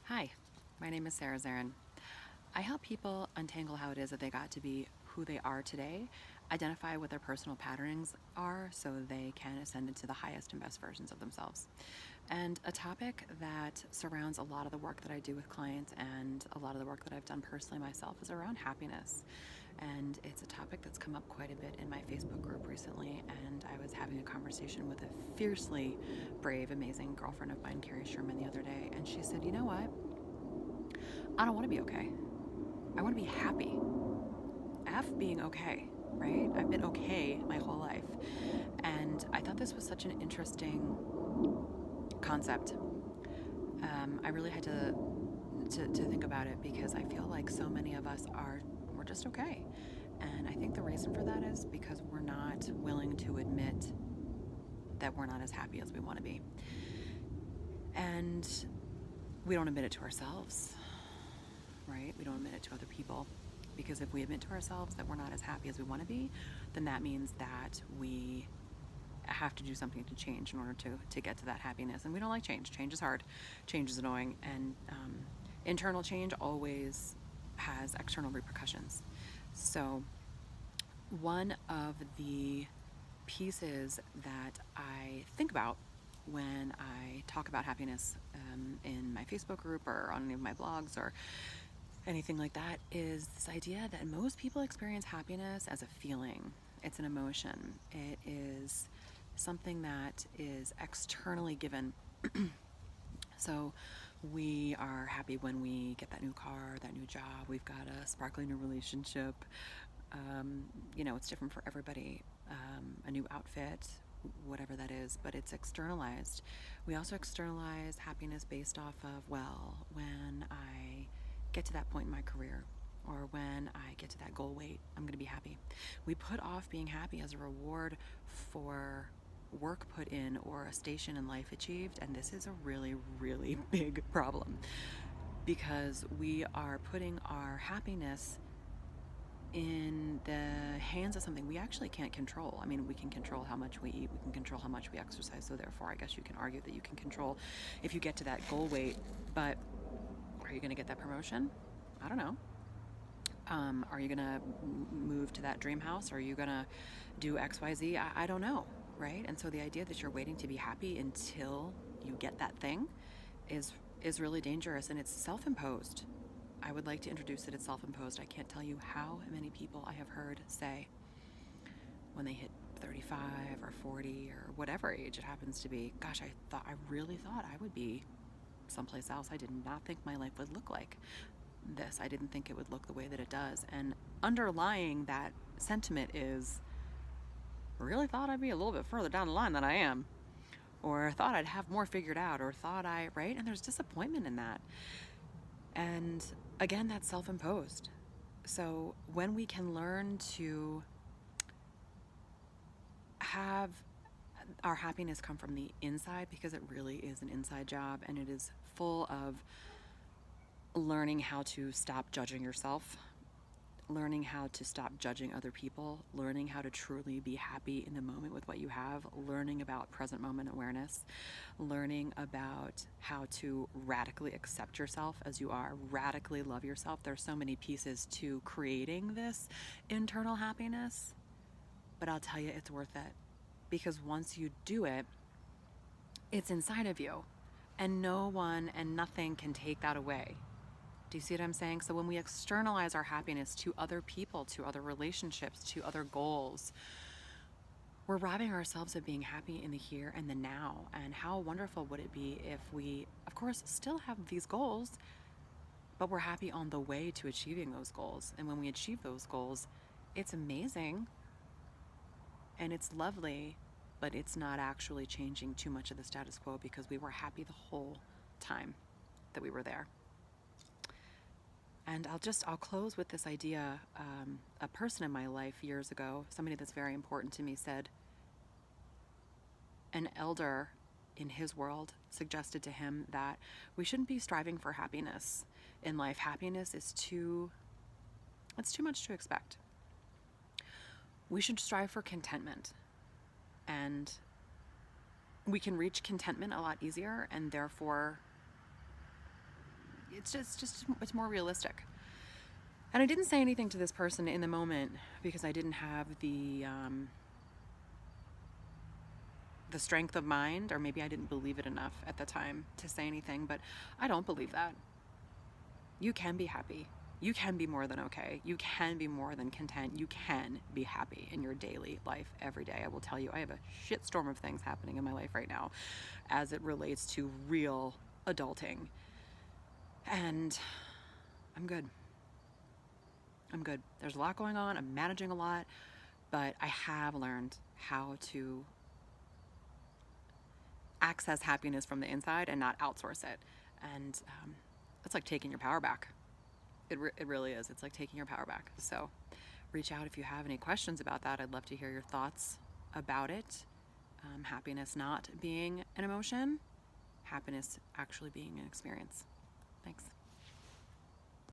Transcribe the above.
Hi, my name is Sarah Zarin. I help people untangle how it is that they got to be who they are today, identify what their personal patterns are so they can ascend into the highest and best versions of themselves. And a topic that surrounds a lot of the work that I do with clients and a lot of the work that I've done personally myself is around happiness. And it's a topic that's come up quite a bit in my Facebook group recently. And I was having a conversation with a fiercely brave, amazing girlfriend of mine, Carrie Sherman, the other day. And she said, "You know what? I don't want to be okay. I want to be happy. F being okay, right? I've been okay my whole life." And I thought this was such an interesting concept. I really had to think about it because I feel like so many of us we're just okay. And I think the reason for that is because we're not willing to admit that we're not as happy as we want to be. And we don't admit it to ourselves, right? We don't admit it to other people. Because if we admit to ourselves that we're not as happy as we want to be, then that means that we have to do something to change in order to get to that happiness. And we don't like change. Change is hard. Change is annoying. And internal change always has external repercussions. So one of the pieces that I think about when I talk about happiness in my Facebook group or on any of my blogs or anything like that is this idea that most people experience happiness as a feeling. It's an emotion. It is something that is externally given. So we are happy when we get that new car, that new job, we've got a sparkling new relationship. It's different for everybody. A new outfit, whatever that is, but it's externalized. We also externalize happiness based off of, well, when I get to that point in my career, or when I get to that goal weight, I'm going to be happy. We put off being happy as a reward for work put in or a station in life achieved, and this is a really, really big problem because we are putting our happiness in the hands of something we actually can't control. I mean, we can control how much we eat, we can control how much we exercise, so therefore I guess you can argue that you can control if you get to that goal weight. But are you going to get that promotion? I don't know. Are you going to move to that dream house? Are you going to do XYZ? I don't know, right? And so the idea that you're waiting to be happy until you get that thing is really dangerous, and it's self-imposed. I would like to introduce it as self-imposed. I can't tell you how many people I have heard say when they hit 35 or 40 or whatever age it happens to be, gosh, I really thought I would be someplace else. I did not think my life would look like this. I didn't think it would look the way that it does. And underlying that sentiment is, really thought I'd be a little bit further down the line than I am, or thought I'd have more figured out, or right? And there's disappointment in that. And again, that's self-imposed. So when we can learn to have our happiness come from the inside, because it really is an inside job, and it is full of learning how to stop judging yourself, learning how to stop judging other people, learning how to truly be happy in the moment with what you have, learning about present moment awareness, learning about how to radically accept yourself as you are, radically love yourself. There's so many pieces to creating this internal happiness, but I'll tell you, it's worth it, because once you do it, it's inside of you, and no one and nothing can take that away. Do you see what I'm saying? So when we externalize our happiness to other people, to other relationships, to other goals, we're robbing ourselves of being happy in the here and the now. And how wonderful would it be if we, of course, still have these goals, but we're happy on the way to achieving those goals. And when we achieve those goals, it's amazing and it's lovely, but it's not actually changing too much of the status quo because we were happy the whole time that we were there. And I'll close with this idea. A person in my life years ago, somebody that's very important to me, said an elder in his world suggested to him that we shouldn't be striving for happiness in life. Happiness is it's too much to expect. We should strive for contentment, and we can reach contentment a lot easier, and therefore it's more realistic. And I didn't say anything to this person in the moment because I didn't have the strength of mind, or maybe I didn't believe it enough at the time to say anything, but I don't believe that. You can be happy. You can be more than okay. You can be more than content. You can be happy in your daily life every day. I will tell you, I have a shitstorm of things happening in my life right now as it relates to real adulting. And I'm good. I'm good. There's a lot going on. I'm managing a lot, but I have learned how to access happiness from the inside and not outsource it. And it's like taking your power back. It really is. It's like taking your power back. So reach out if you have any questions about that. I'd love to hear your thoughts about it. Happiness not being an emotion, happiness actually being an experience. Thanks.